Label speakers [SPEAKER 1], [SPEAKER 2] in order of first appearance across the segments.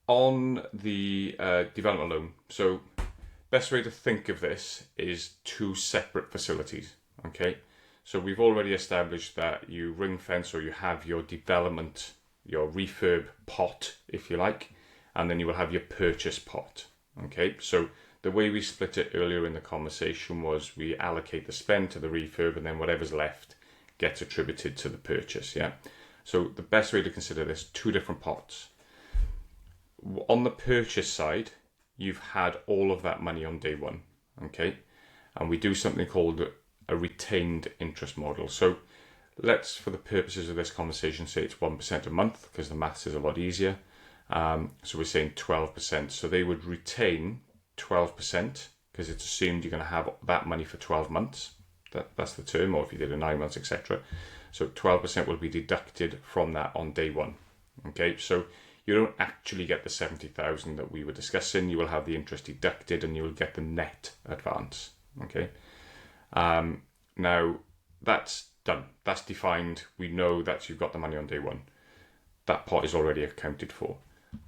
[SPEAKER 1] On the development loan, so best way to think of this is two separate facilities, okay? So we've already established that you ring fence, or you have your development, your refurb pot, if you like, and then you will have your purchase pot, okay? So the way we split it earlier in the conversation was we allocate the spend to the refurb, and then whatever's left gets attributed to the purchase, yeah? So the best way to consider this, two different pots. On the purchase side, you've had all of that money on day one, okay? And we do something called a retained interest model. So let's, for the purposes of this conversation, say it's 1% a month, because the maths is a lot easier. So we're saying 12%. So they would retain 12%, because it's assumed you're going to have that money for 12 months. That's the term, or if you did a 9 months, etc. So 12% will be deducted from that on day one, okay? So you don't actually get the 70,000 that we were discussing. You will have the interest deducted, and you will get the net advance. Okay. Now that's done. That's defined. We know that you've got the money on day one. That pot is already accounted for.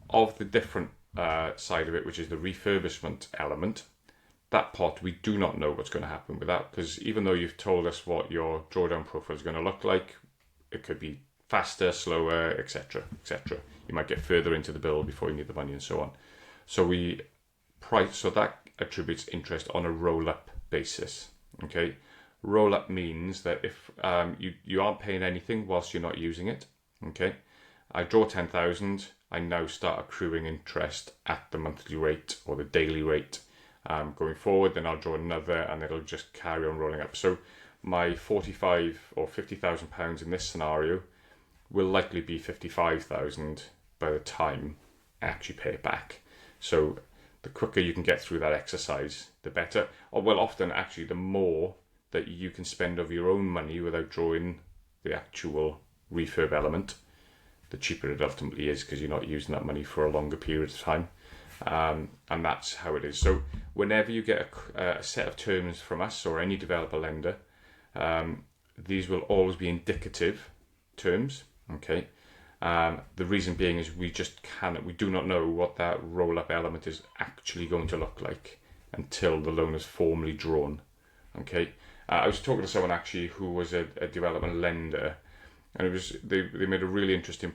[SPEAKER 1] Of the different side of it, which is the refurbishment element, that pot, we do not know what's going to happen with that, because even though you've told us what your drawdown profile is going to look like, it could be faster, slower, etc., etc. You might get further into the bill before you need the money, and so on. So so that attributes interest on a roll-up basis. Okay, roll-up means that if you aren't paying anything whilst you're not using it. Okay, I draw 10,000. I now start accruing interest at the monthly rate or the daily rate. Going forward, then I'll draw another, and it'll just carry on rolling up. So my 45 or 50,000 pounds in this scenario will likely be 55,000 by the time I actually pay it back. So the quicker you can get through that exercise, the better. Or well, often actually the more that you can spend of your own money without drawing the actual refurb element, the cheaper it ultimately is, because you're not using that money for a longer period of time. And that's how it is. So whenever you get a set of terms from us or any developer lender, these will always be indicative terms. Okay. The reason being is we do not know what that roll-up element is actually going to look like until the loan is formally drawn. Okay. I was talking to someone actually who was a development lender, and they made a really interesting